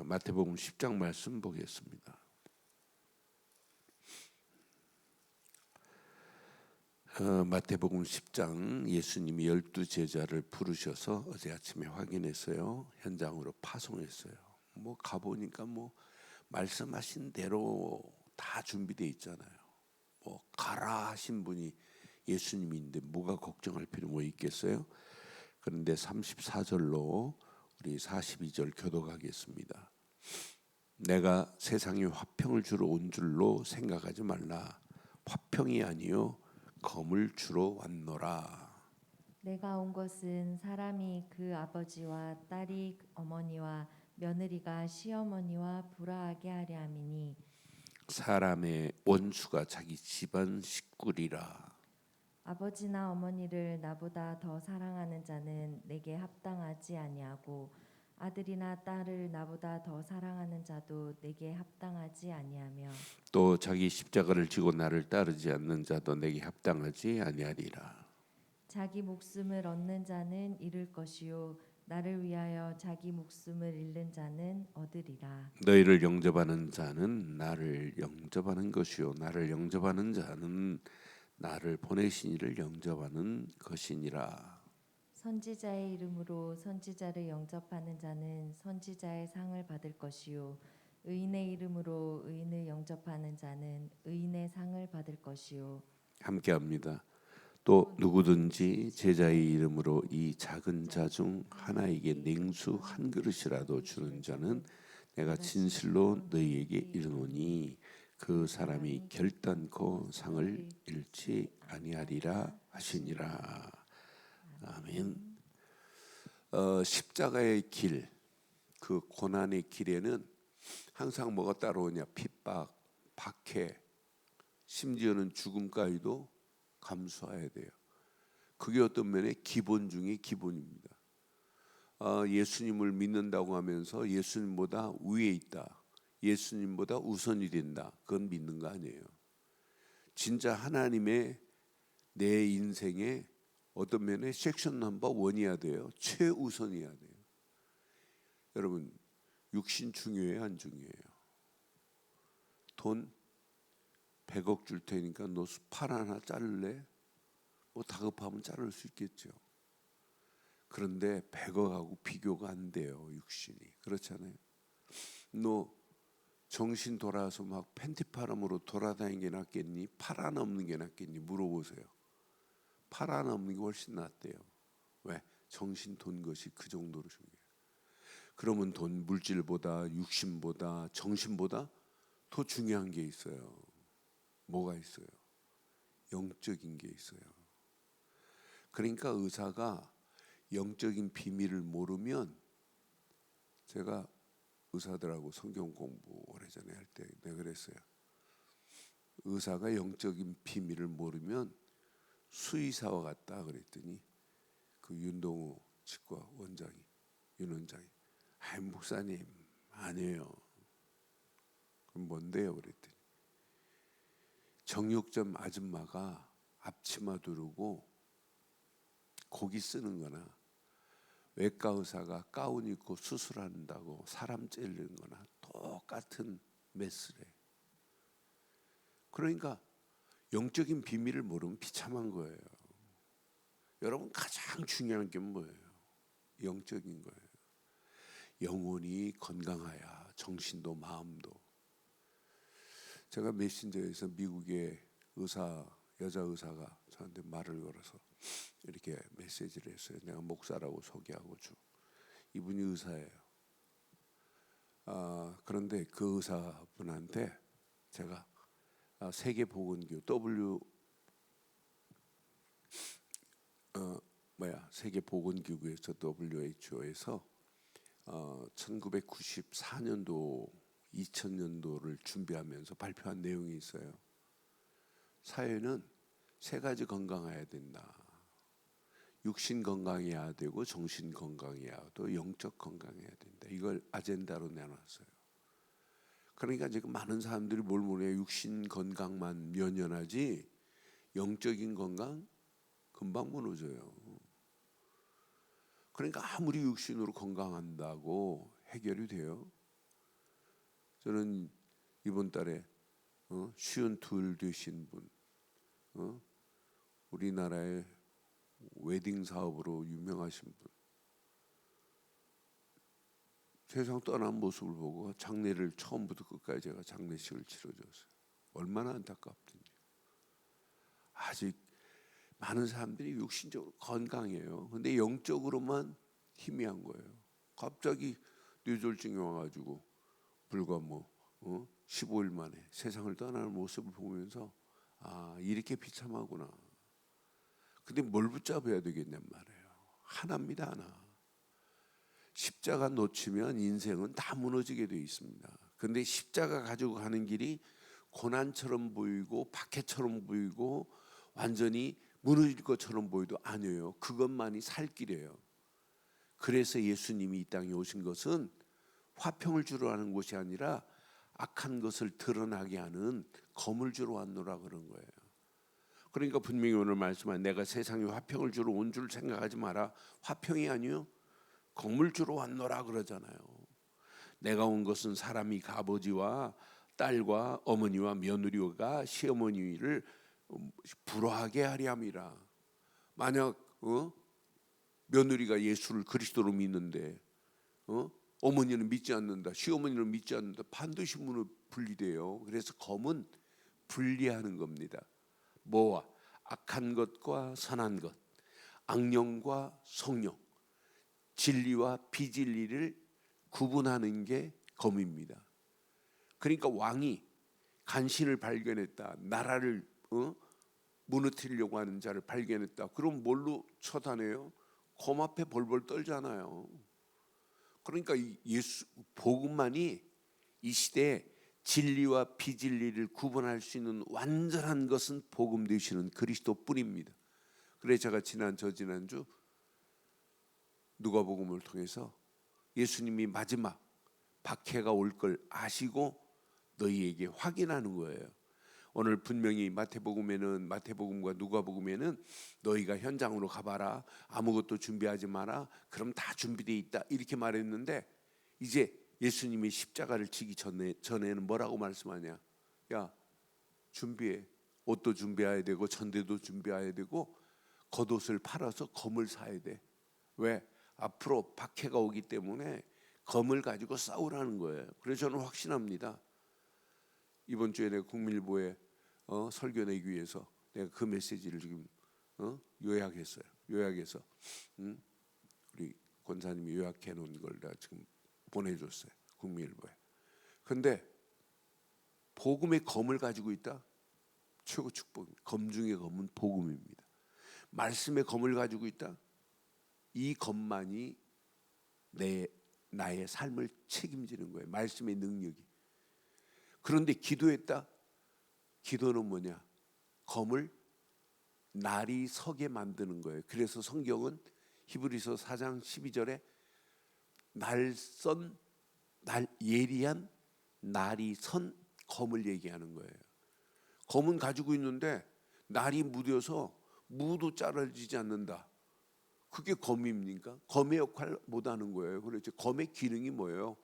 마태복음 10장 말씀 보겠습니다. 마태복음 10장 예수님이 12제자를 부르셔서 어제 아침에 확인했어요. 현장으로 파송했어요. 가보니까 말씀하신 대로 다 준비되어 있잖아요. 가라 하신 분이 예수님인데 뭐가 걱정할 필요 있겠어요? 그런데 34절로 우리 42절 교독하겠습니다. 내가 세상에 화평을 주러 온 줄로 생각하지 말라. 화평이 아니요 검을 주러 왔노라. 내가 온 것은 사람이 그 아버지와 딸이 어머니와 며느리가 시어머니와 불화하게 하려 함이니 사람의 원수가 자기 집안 식구리라. 아버지나 어머니를 나보다 더 사랑하는 자는 내게 합당하지 아니하고 아들이나 딸을 나보다 더 사랑하는 자도 내게 합당하지 아니하며 또 자기 십자가를 지고 나를 따르지 않는 자도 내게 합당하지 아니하리라. 자기 목숨을 얻는 자는 잃을 것이요 나를 위하여 자기 목숨을 잃는 자는 얻으리라. 너희를 영접하는 자는 나를 영접하는 것이요 나를 영접하는 자는 나를 보내신 이를 영접하는 것이니라. 선지자의 이름으로 선지자를 영접하는 자는 선지자의 상을 받을 것이요 의인의 이름으로 의인을 영접하는 자는 의인의 상을 받을 것이요. 함께합니다. 또 누구든지 제자의 이름으로 이 작은 자 중 하나에게 냉수 한 그릇이라도 주는 자는 내가 진실로 너희에게 이르노니 그 사람이 결단코 상을 잃지 아니하리라 하시니라. 아멘. 십자가의 길, 그 고난의 길에는 항상 뭐가 따라오냐? 핍박, 박해, 심지어는 죽음까지도 감수해야 돼요. 그게 어떤 면에 기본 중에 기본입니다. 예수님을 믿는다고 하면서 예수님보다 위에 있다, 예수님보다 우선이 된다, 그건 믿는 거 아니에요. 진짜 하나님의 내 인생에 어떤 면에 섹션 넘버 원이어야 돼요. 최우선이어야 돼요. 여러분, 육신 중요해요, 안 중요해요? 돈 100억 줄 테니까 너 팔 하나 자를래? 다급하면 자를 수 있겠죠. 그런데 100억하고 비교가 안 돼요, 육신이. 그렇잖아요. 너 정신 돌아서 막 팬티파람으로 돌아다니는 게 낫겠니? 팔 하나 없는 게 낫겠니? 물어보세요. 팔 하나 없는 게 훨씬 낫대요. 왜? 정신 돈 것이 그 정도로 중요해요. 그러면 돈, 물질보다, 육신보다, 정신보다 더 중요한 게 있어요. 뭐가 있어요? 영적인 게 있어요. 그러니까 의사가 영적인 비밀을 모르면, 제가 의사들하고 성경 공부 오래전에 할 때 내가 그랬어요. 의사가 영적인 비밀을 모르면 수의사와 같다 그랬더니 그 윤동호 치과 원장이, 윤 원장이, 목사님 아니에요. 그럼 뭔데요? 그랬더니 정육점 아줌마가 앞치마 두르고 고기 쓰는 거나 외과 의사가 가운 입고 수술한다고 사람 째리는 거나 똑같은 메스래. 그러니까 영적인 비밀을 모르면 비참한 거예요. 여러분, 가장 중요한 게 뭐예요? 영적인 거예요. 영혼이 건강하야 정신도 마음도. 제가 메신저에서 미국의 여자 의사가 저한테 말을 걸어서 이렇게 메시지를 했어요. 내가 목사라고 소개하고 이분이 의사예요. 그런데 그 의사분한테 제가 세계보건교 세계보건기구에서 WHO에서 1994년도 2000년도를 준비하면서 발표한 내용이 있어요. 사회는 세 가지 건강해야 된다. 육신 건강해야 되고 정신 건강해야 또 영적 건강해야 된다. 이걸 아젠다로 내놨어요. 그러니까 지금 많은 사람들이 뭘 모르냐? 육신 건강만 면연하지 영적인 건강 금방 무너져요. 그러니까 아무리 육신으로 건강한다고 해결이 돼요? 저는 이번 달에 52 되신 분, 우리나라의 웨딩 사업으로 유명하신 분, 세상 떠난 모습을 보고 장례를 처음부터 끝까지 제가 장례식을 치러줬어요. 얼마나 안타깝든지. 아직 많은 사람들이 육신적으로 건강해요. 근데 영적으로만 희미한 거예요. 갑자기 뇌졸중이 와가지고 불과 15일 만에 세상을 떠나는 모습을 보면서 이렇게 비참하구나. 근데 뭘 붙잡아야 되겠냔 말이에요. 하나입니다, 하나. 십자가 놓치면 인생은 다 무너지게 되어 있습니다. 근데 십자가 가지고 가는 길이 고난처럼 보이고 박해처럼 보이고 완전히 무너질 것처럼 보여도 아니에요. 그것만이 살 길이에요. 그래서 예수님이 이 땅에 오신 것은 화평을 주러 하는 것이 아니라 악한 것을 드러나게 하는 검을 주러 왔노라 그런 거예요. 그러니까 분명히 오늘 말씀한 내가 세상에 화평을 주러 온 줄 생각하지 마라. 화평이 아니요 검을 주러 왔노라 그러잖아요. 내가 온 것은 사람이 아버지와 딸과 어머니와 며느리가 시어머니를 불화하게 하려 함이라. 만약 며느리가 예수를 그리스도로 믿는데 어머니는 믿지 않는다, 시어머니는 믿지 않는다, 반드시 문을 분리돼요. 그래서 검은 분리하는 겁니다. 뭐와? 악한 것과 선한 것, 악령과 성령, 진리와 비진리를 구분하는 게 검입니다. 그러니까 왕이 간신을 발견했다, 나라를 무너뜨리려고 하는 자를 발견했다. 그럼 뭘로 처단해요? 검 앞에 벌벌 떨잖아요. 그러니까 예수 복음만이 이 시대에 진리와 비진리를 구분할 수 있는 완전한 것은 복음 되시는 그리스도뿐입니다. 그래서 제가 저지난주 누가복음을 통해서 예수님이 마지막 박해가 올 걸 아시고 너희에게 확인하는 거예요. 오늘 분명히 마태복음과 누가복음에는 너희가 현장으로 가봐라, 아무것도 준비하지 마라, 그럼 다 준비되어 있다 이렇게 말했는데 이제 예수님이 십자가를 지기 전에는 뭐라고 말씀하냐? 야, 준비해. 옷도 준비해야 되고 전대도 준비해야 되고 겉옷을 팔아서 검을 사야 돼. 왜? 앞으로 박해가 오기 때문에 검을 가지고 싸우라는 거예요. 그래서 저는 확신합니다. 이번 주에 내가 국민일보에 설교 내기 위해서 내가 그 메시지를 지금 요약해서 우리 권사님이 요약해 놓은 걸 내가 지금 보내줬어요. 국민일보에. 그런데 복음의 검을 가지고 있다? 최고 축복입니다. 검 중의 검은 복음입니다. 말씀의 검을 가지고 있다? 이 검만이 나의 삶을 책임지는 거예요. 말씀의 능력이. 그런데 기도했다? 기도는 뭐냐? 검을 날이 서게 만드는 거예요. 그래서 성경은 히브리서 4장 12절에 예리한 날이 선 검을 얘기하는 거예요. 검은 가지고 있는데 날이 무뎌서 무도 자르지 않는다. 그게 검입니까? 검의 역할 못하는 거예요. 그렇죠. 검의 기능이 뭐예요?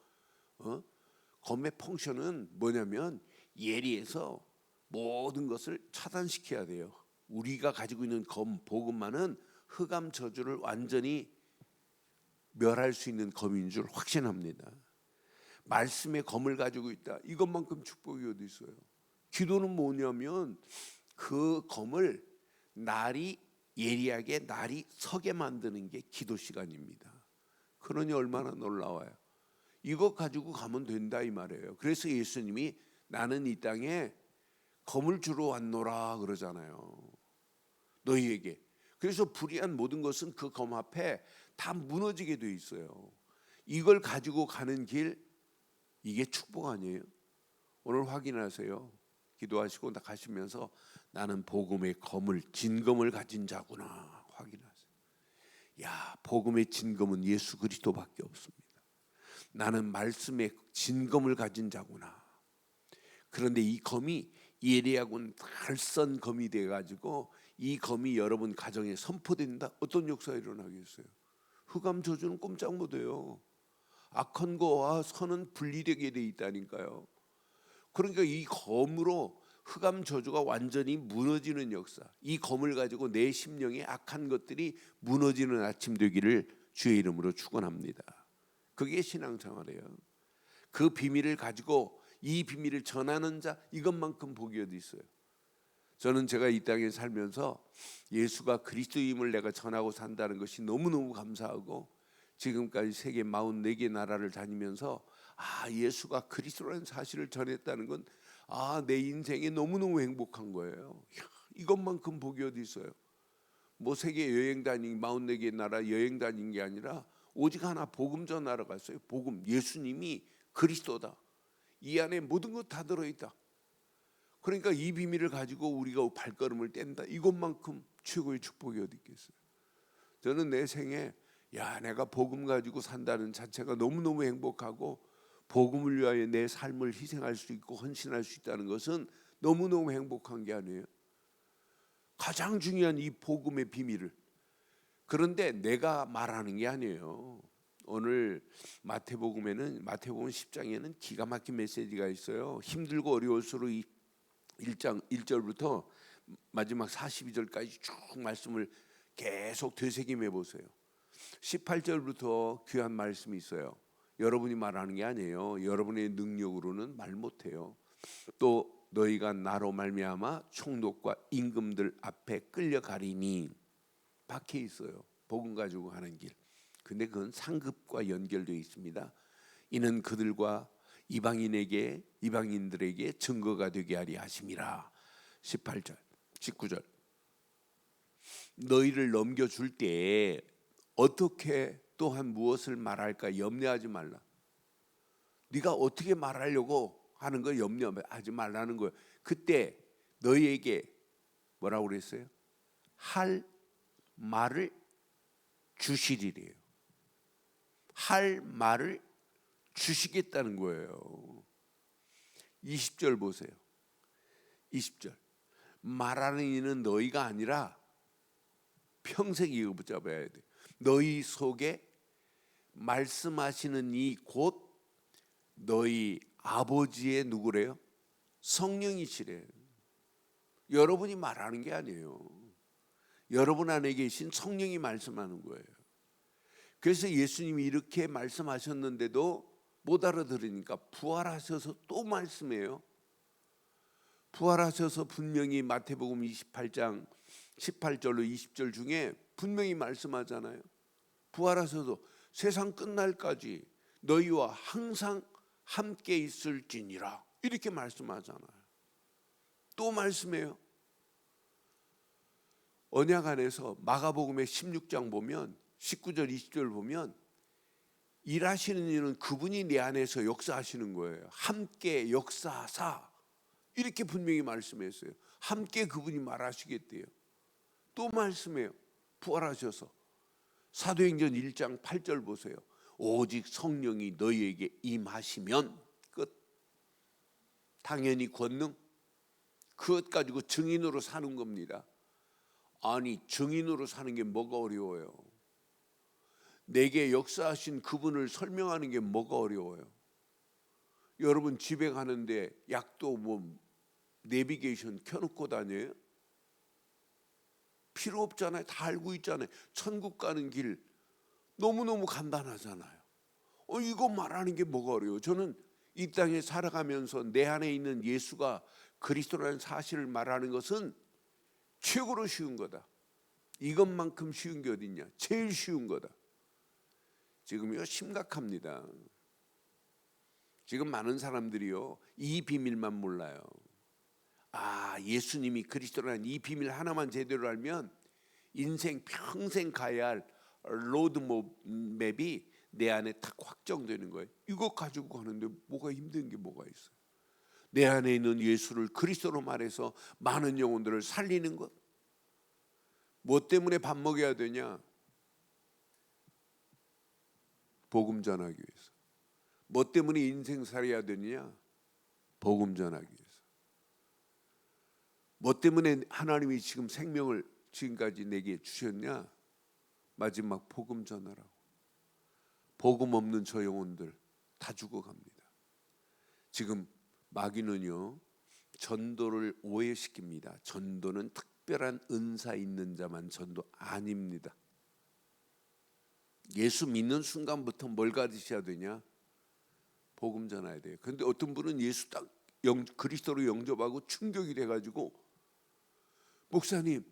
검의 펑션은 뭐냐면 예리해서 모든 것을 차단시켜야 돼요. 우리가 가지고 있는 검, 복음만은 흑암 저주를 완전히 멸할 수 있는 검인 줄 확신합니다. 말씀의 검을 가지고 있다. 이것만큼 축복이 어디 있어요? 기도는 뭐냐면 그 검을 예리하게 날이 서게 만드는 게 기도 시간입니다. 그러니 얼마나 놀라워요. 이거 가지고 가면 된다 이 말이에요. 그래서 예수님이 나는 이 땅에 검을 주러 왔노라 그러잖아요. 너희에게. 그래서 불의한 모든 것은 그 검 앞에 다 무너지게 돼 있어요. 이걸 가지고 가는 길, 이게 축복 아니에요? 오늘 확인하세요. 기도하시고 가시면서 나는 복음의 검을, 진검을 가진 자구나 확인하세요. 야, 복음의 진검은 예수 그리스도밖에 없습니다. 나는 말씀의 진검을 가진 자구나. 그런데 이 검이 예리하고 날선 검이 돼가지고 이 검이 여러분 가정에 선포된다. 어떤 역사가 일어나겠어요? 흑암 저주는 꼼짝 못해요. 악한 거와 선은 분리되게 돼 있다니까요. 그러니까 이 검으로 흑암 저주가 완전히 무너지는 역사, 이 검을 가지고 내 심령의 악한 것들이 무너지는 아침 되기를 주의 이름으로 축원합니다. 그게 신앙생활이에요. 그 비밀을 가지고 이 비밀을 전하는 자, 이것만큼 복이 어디 있어요. 저는 제가 이 땅에 살면서 예수가 그리스도임을 내가 전하고 산다는 것이 너무너무 감사하고, 지금까지 세계 44개 나라를 다니면서 예수가 그리스도라는 사실을 전했다는 건 내 인생에 너무너무 행복한 거예요. 이것만큼 복이 어디 있어요. 뭐 세계 여행 다니기 44개 나라 여행 다닌 게 아니라 오직 하나, 복음 전하러 갔어요. 복음, 예수님이 그리스도다. 이 안에 모든 것 다 들어있다. 그러니까 이 비밀을 가지고 우리가 발걸음을 뗀다. 이것만큼 최고의 축복이 어디 있겠어요. 저는 내 생에 내가 복음 가지고 산다는 자체가 너무너무 행복하고, 복음을 위하여 내 삶을 희생할 수 있고 헌신할 수 있다는 것은 너무너무 행복한 게 아니에요. 가장 중요한 이 복음의 비밀을, 그런데 내가 말하는 게 아니에요. 오늘 마태복음에는, 마태복음 10장에는 기가 막힌 메시지가 있어요. 힘들고 어려울수록 1장 1절부터 마지막 42절까지 쭉 말씀을 계속 되새김해 보세요. 18절부터 귀한 말씀이 있어요. 여러분이 말하는 게 아니에요. 여러분의 능력으로는 말 못해요. 또 너희가 나로 말미암아 총독과 임금들 앞에 끌려가리니, 박혀 있어요. 복음 가지고 가는 길. 근데 그건 상급과 연결되어 있습니다. 이는 그들과 이방인들에게 증거가 되게 하리 하심이라. 18절 19절 너희를 넘겨줄 때 어떻게 또한 무엇을 말할까 염려하지 말라. 네가 어떻게 말하려고 하는 거 염려하지 말라는 거예요. 그때 너희에게 뭐라고 그랬어요? 할 말을 주시리래요. 할 말을 주시겠다는 거예요. 20절 보세요. 20절 말하는 이는 너희가 아니라, 평생 이거 붙잡아야 돼. 너희 속에 말씀하시는 이 곧 너희 아버지의 누구래요? 성령이시래요. 여러분이 말하는 게 아니에요. 여러분 안에 계신 성령이 말씀하는 거예요. 그래서 예수님이 이렇게 말씀하셨는데도 못 알아들으니까 부활하셔서 또 말씀해요. 부활하셔서 분명히 마태복음 28장 18절로 20절 중에 분명히 말씀하잖아요. 부활하셔서 세상 끝날까지 너희와 항상 함께 있을지니라, 이렇게 말씀하잖아요. 또 말씀해요. 언약 안에서 마가복음의 16장 보면 19절 20절 보면 일하시는 이는 그분이 내 안에서 역사하시는 거예요. 함께 역사하사, 이렇게 분명히 말씀했어요. 함께 그분이 말하시겠대요. 또 말씀해요. 부활하셔서 사도행전 1장 8절 보세요. 오직 성령이 너희에게 임하시면 끝. 당연히 권능, 그것 가지고 증인으로 사는 겁니다. 아니, 증인으로 사는 게 뭐가 어려워요? 내게 역사하신 그분을 설명하는 게 뭐가 어려워요? 여러분 집에 가는데 약도 뭐 내비게이션 켜놓고 다녀요? 필요 없잖아요. 다 알고 있잖아요. 천국 가는 길 너무너무 간단하잖아요. 이거 말하는 게 뭐가 어려워요? 저는 이 땅에 살아가면서 내 안에 있는 예수가 그리스도라는 사실을 말하는 것은 최고로 쉬운 거다. 이것만큼 쉬운 게 어디 있냐? 제일 쉬운 거다. 지금요 심각합니다. 지금 많은 사람들이요 이 비밀만 몰라요. 예수님이 그리스도라는 이 비밀 하나만 제대로 알면 인생 평생 가야 할 로드맵이 내 안에 딱 확정되는 거예요. 이거 가지고 가는데 뭐가 힘든 게 뭐가 있어요? 내 안에 있는 예수를 그리스도로 말해서 많은 영혼들을 살리는 것. 뭐 때문에 밥 먹여야 되냐? 복음 전하기 위해서. 뭐 때문에 인생 살아야 되느냐? 복음 전하기 위해서. 뭐 때문에 하나님이 지금 생명을 지금까지 내게 주셨냐? 마지막 복음 전하라고. 복음 없는 저 영혼들 다 죽어갑니다. 지금 마귀는요 전도를 오해시킵니다. 전도는 특별한 은사 있는 자만 전도 아닙니다. 예수 믿는 순간부터 뭘 가지셔야 되냐? 복음 전해야 돼요. 그런데 어떤 분은 예수 딱 그리스도로 영접하고 충격이 돼가지고 목사님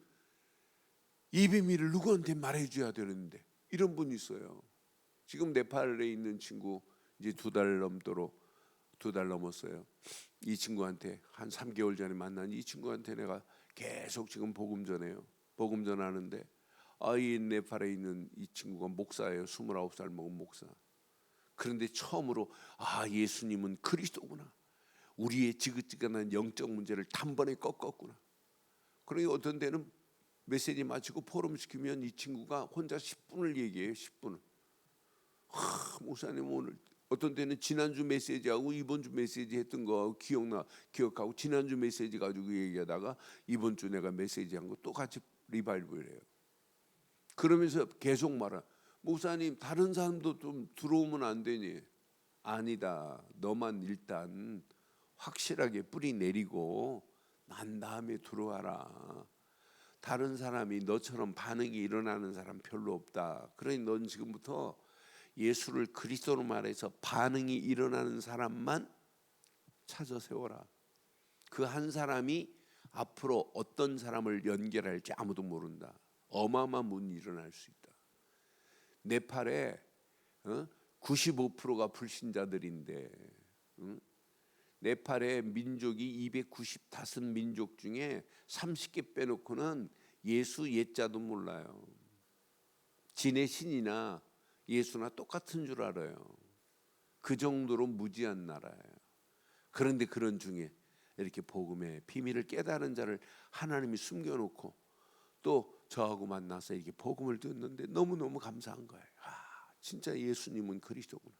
이 비밀을 누구한테 말해줘야 되는데 이런 분이 있어요. 지금 네팔에 있는 친구 이제 2달 넘었어요. 이 친구한테 한 3개월 전에 만난 이 친구한테 내가 계속 지금 복음 전해요. 복음 전하는데 이 네팔에 있는 이 친구가 목사예요. 29살 먹은 목사. 그런데 처음으로 예수님은 그리스도구나. 우리의 지긋지긋한 영적 문제를 단번에 꺾었구나. 그러니 어떤 데는 메시지 마치고 포럼 시키면 이 친구가 혼자 10분을 얘기해요. 10분을. 목사님 오늘 어떤 때는 지난주 메시지하고 이번 주 메시지 했던 거 기억하고 지난주 메시지 가지고 얘기하다가 이번 주 내가 메시지한 거 또 같이 리바이벌해요. 그러면서 계속 말아. 목사님 다른 사람도 좀 들어오면 안 되니? 아니다. 너만 일단 확실하게 뿌리 내리고 난 다음에 들어와라. 다른 사람이 너처럼 반응이 일어나는 사람 별로 없다. 그러니 넌 지금부터 예수를 그리스도로 말해서 반응이 일어나는 사람만 찾아 세워라. 그 한 사람이 앞으로 어떤 사람을 연결할지 아무도 모른다. 어마어마한 문이 일어날 수 있다. 네팔에 95%가 불신자들인데 네팔의 민족이 295민족 중에 30개 빼놓고는 예수 예자도 몰라요. 지네 신이나 예수나 똑같은 줄 알아요. 그 정도로 무지한 나라예요. 그런데 그런 중에 이렇게 복음의 비밀을 깨달은 자를 하나님이 숨겨놓고 또 저하고 만나서 이렇게 복음을 듣는데 너무너무 감사한 거예요. 진짜 예수님은 그리스도구나.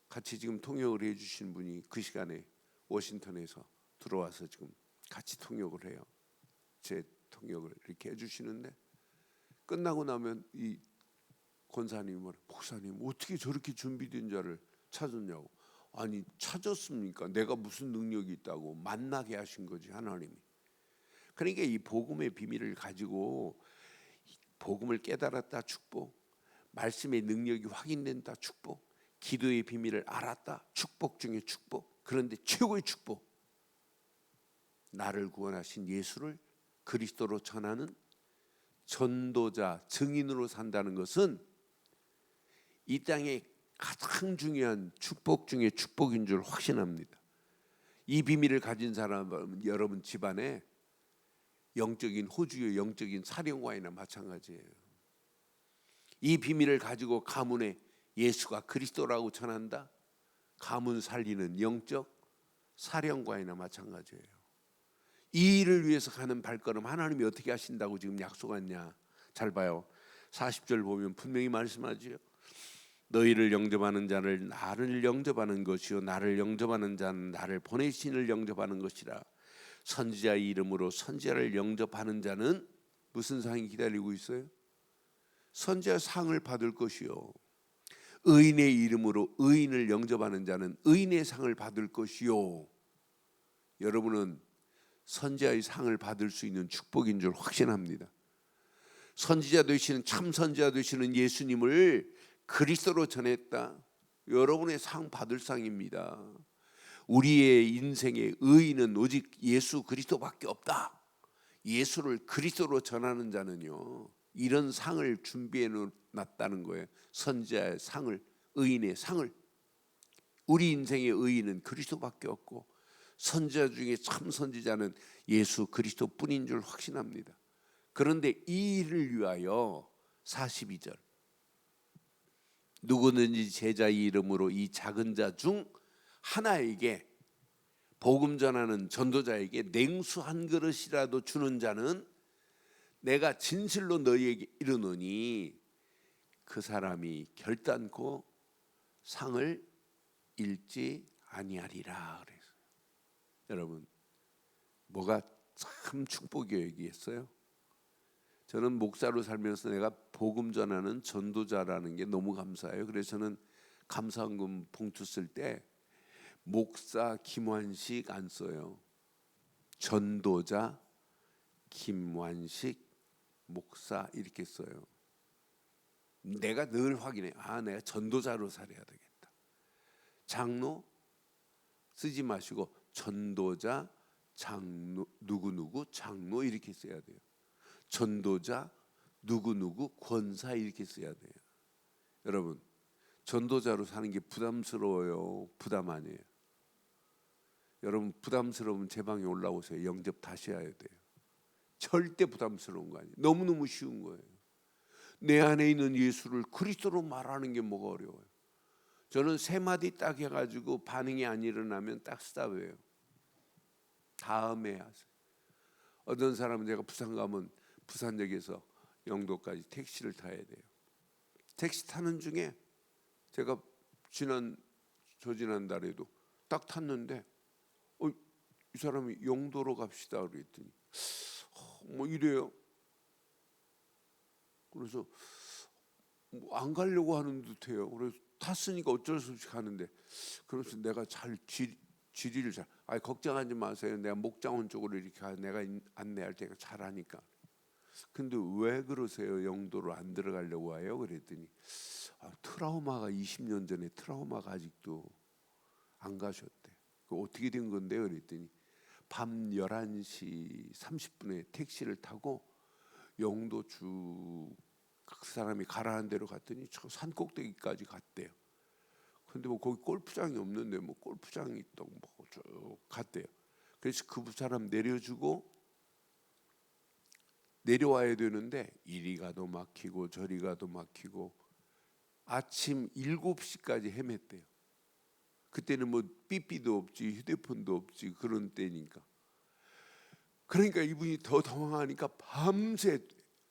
같이 지금 통역을 해주신 분이 그 시간에 워싱턴에서 들어와서 지금 같이 통역을 해요. 제 통역을 이렇게 해주시는데 끝나고 나면 이 권사님이 말해, 목사님 어떻게 저렇게 준비된 자를 찾았냐고. 아니 찾았습니까? 내가 무슨 능력이 있다고? 만나게 하신 거지 하나님이. 그러니까 이 복음의 비밀을 가지고 복음을 깨달았다 축복, 말씀의 능력이 확인된다 축복, 기도의 비밀을 알았다 축복 중에 축복. 그런데 최고의 축복, 나를 구원하신 예수를 그리스도로 전하는 전도자, 증인으로 산다는 것은 이 땅에 가장 중요한 축복 중에 축복인 줄 확신합니다. 이 비밀을 가진 사람은 여러분 집안에 영적인 호주요, 영적인 사령관이나 마찬가지예요. 이 비밀을 가지고 가문에 예수가 그리스도라고 전한다. 가문 살리는 영적 사령관이나 마찬가지예요. 이 일을 위해서 가는 발걸음 하나님이 어떻게 하신다고 지금 약속했냐? 잘 봐요. 40절 보면 분명히 말씀하지요. 너희를 영접하는 자를 나를 영접하는 것이요 나를 영접하는 자는 나를 보내신 이를 영접하는 것이라. 선지자의 이름으로 선지자를 영접하는 자는 무슨 상이 기다리고 있어요? 선지자 상을 받을 것이요 의인의 이름으로 의인을 영접하는 자는 의인의 상을 받을 것이요. 여러분은 선지자의 상을 받을 수 있는 축복인 줄 확신합니다. 선지자 되시는 참 선지자 되시는 예수님을 그리스도로 전했다. 여러분의 상 받을 상입니다. 우리의 인생의 의인은 오직 예수 그리스도밖에 없다. 예수를 그리스도로 전하는 자는요 이런 상을 준비해 놨다는 거예요. 선지자의 상을, 의인의 상을. 우리 인생의 의인은 그리스도밖에 없고 선지자 중에 참 선지자는 예수 그리스도뿐인 줄 확신합니다. 그런데 이 일을 위하여 42절 누구든지 제자의 이름으로 이 작은 자 중 하나에게 복음 전하는 전도자에게 냉수 한 그릇이라도 주는 자는 내가 진실로 너희에게 이르노니 그 사람이 결단코 상을 잃지 아니하리라 그랬어요. 여러분 뭐가 참 축복이에요 얘기했어요. 저는 목사로 살면서 내가 복음 전하는 전도자라는 게 너무 감사해요. 그래서 저는 감사헌금 봉투 쓸 때 목사 김완식 안 써요. 전도자 김완식 목사 이렇게 써요. 내가 늘 확인해. 내가 전도자로 살아야 되겠다. 장로 쓰지 마시고 전도자 장로 누구누구 장로 이렇게 써야 돼요. 전도자 누구누구 권사 이렇게 써야 돼요. 여러분, 전도자로 사는 게 부담스러워요? 부담 아니에요? 여러분, 부담스러우면 제 방에 올라오세요. 영접 다시 해야 돼요. 절대 부담스러운 거 아니에요. 너무너무 쉬운 거예요. 내 안에 있는 예수를 그리스도로 말하는 게 뭐가 어려워요? 저는 세 마디 딱 해가지고 반응이 안 일어나면 딱 스탑해요. 다음에 하세요. 어떤 사람은 제가 부산 가면 부산역에서 영도까지 택시를 타야 돼요. 택시 타는 중에 제가 지난 달에도 딱 탔는데 이 사람이 영도로 갑시다 그랬더니 뭐 이래요. 그래서 뭐 안 가려고 하는 듯해요. 그래서 탔으니까 어쩔 수 없이 가는데 그래서 내가 잘 지리를 잘 걱정하지 마세요. 내가 목장원 쪽으로 이렇게 내가 안내할 때가 잘하니까. 근데 왜 그러세요? 영도로 안 들어가려고 와요? 그랬더니 트라우마가 20년 전에 트라우마가 아직도 안 가셨대. 어떻게 된 건데요? 그랬더니 밤 11시 30분에 택시를 타고 영도 그 사람이 가라는 대로 갔더니 저 산꼭대기까지 갔대요. 근데 뭐 거기 골프장이 없는데 뭐 골프장이 있다고 뭐 쭉 갔대요. 그래서 그 사람 내려주고 내려와야 되는데 이리 가도 막히고 저리 가도 막히고 아침 7시까지 헤맸대요. 그때는 뭐 삐삐도 없지 휴대폰도 없지 그런 때니까. 그러니까 이분이 더 당황하니까 밤새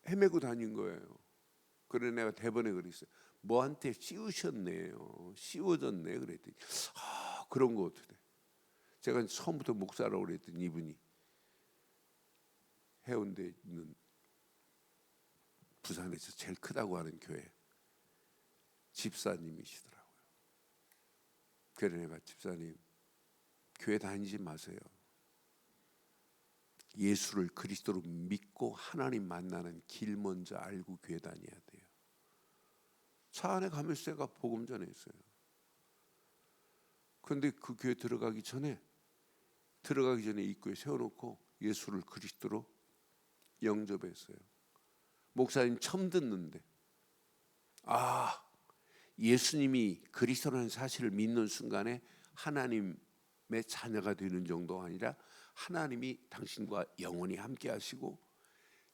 헤매고 다닌 거예요. 그래 내가 대번에 그랬어요. 뭐한테 씌우셨네요. 씌워졌네 그랬더니 그런 거 어떻게 돼? 제가 처음부터 목사라고 그랬더니 이분이 해운대에 있는 부산에서 제일 크다고 하는 교회 집사님이시더라고요. 그래 내가 집사님 교회 다니지 마세요. 예수를 그리스도로 믿고 하나님 만나는 길 먼저 알고 교회 다녀야 돼요. 차 안에 가면서 제가 복음 전했어요. 그런데 그 교회 들어가기 전에 입구에 세워놓고 예수를 그리스도로 영접했어요. 목사님 처음 듣는데 예수님이 그리스도라는 사실을 믿는 순간에 하나님의 자녀가 되는 정도가 아니라 하나님이 당신과 영원히 함께 하시고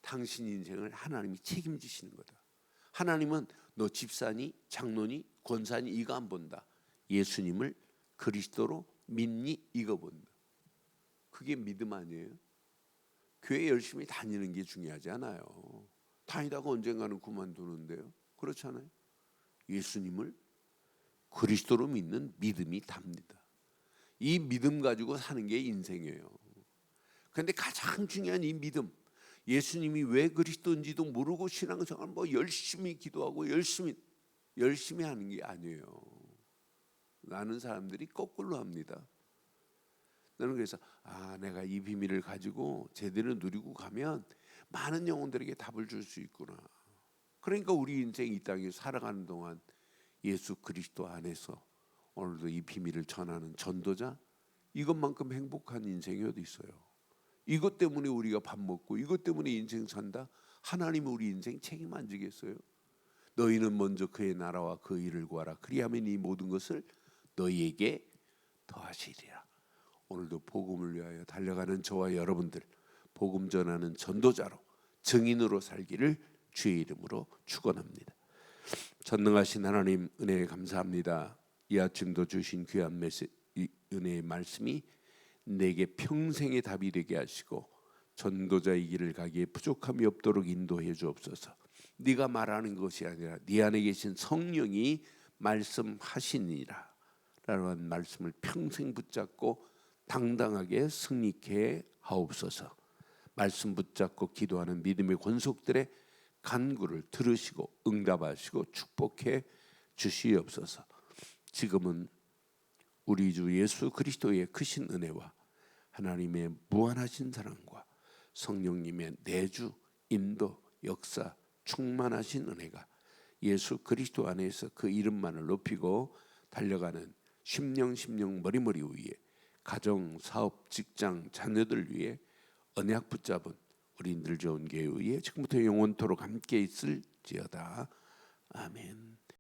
당신 인생을 하나님이 책임지시는 거다. 하나님은 너 집사니 장로니 권사니 이거 안 본다. 예수님을 그리스도로 믿니 이거 본다. 그게 믿음 아니에요? 교회 열심히 다니는 게 중요하지 않아요. 다니다가 언젠가는 그만두는데요. 그렇잖아요. 예수님을 그리스도로 믿는 믿음이 답니다. 이 믿음 가지고 사는 게 인생이에요. 그런데 가장 중요한 이 믿음, 예수님이 왜 그리스도인지도 모르고 신앙생활 뭐 열심히 기도하고 열심히 하는 게 아니에요. 많은 사람들이 거꾸로 합니다. 나는 그래서 내가 이 비밀을 가지고 제대로 누리고 가면 많은 영혼들에게 답을 줄 수 있구나. 그러니까 우리 인생 이 땅에 살아가는 동안 예수 그리스도 안에서 오늘도 이 비밀을 전하는 전도자, 이것만큼 행복한 인생이 어디 있어요? 이것 때문에 우리가 밥 먹고 이것 때문에 인생 산다? 하나님이 우리 인생 책임 안 지겠어요? 너희는 먼저 그의 나라와 그 일을 구하라. 그리하면 이 모든 것을 너희에게 더하시리라. 오늘도 복음을 위하여 달려가는 저와 여러분들, 복음 전하는 전도자로 증인으로 살기를 주의 이름으로 축원합니다. 전능하신 하나님 은혜에 감사합니다. 이 아침도 주신 귀한 은혜의 말씀이 내게 평생의 답이 되게 하시고 전도자의 길을 가기에 부족함이 없도록 인도해 주옵소서. 네가 말하는 것이 아니라 네 안에 계신 성령이 말씀하시니라 라는 말씀을 평생 붙잡고 당당하게 승리케 하옵소서. 말씀 붙잡고 기도하는 믿음의 권속들의 간구를 들으시고 응답하시고 축복해 주시옵소서. 지금은 우리 주 예수 그리스도의 크신 은혜와 하나님의 무한하신 사랑과 성령님의 내주, 인도, 역사, 충만하신 은혜가 예수 그리스도 안에서 그 이름만을 높이고 달려가는 심령 머리머리 위에 가정, 사업, 직장, 자녀들 위해 언약 붙잡은 우리 늘 좋은 교회에 지금부터 영원토록 함께 있을지어다. 아멘.